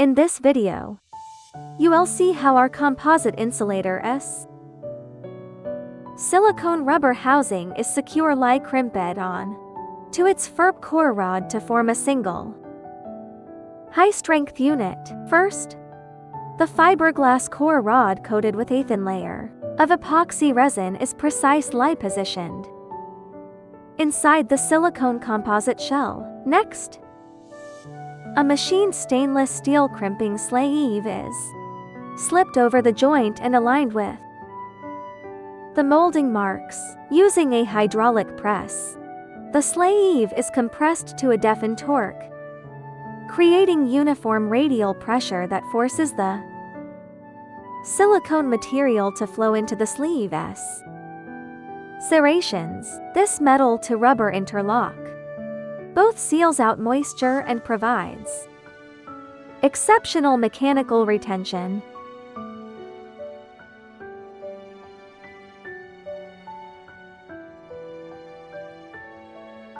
In this video, you will see how our composite insulator silicone rubber housing is secure like crimped on to its FRP core rod to form a single high-strength unit. First, the fiberglass core rod coated with a thin layer of epoxy resin is precisely positioned inside the silicone composite shell. Next, a machined stainless steel crimping sleeve is slipped over the joint and aligned with the molding marks. Using a hydraulic press, the sleeve is compressed to a definite torque, creating uniform radial pressure that forces the silicone material to flow into the sleeve's serrations. This metal to rubber interlock both seals out moisture and provides exceptional mechanical retention.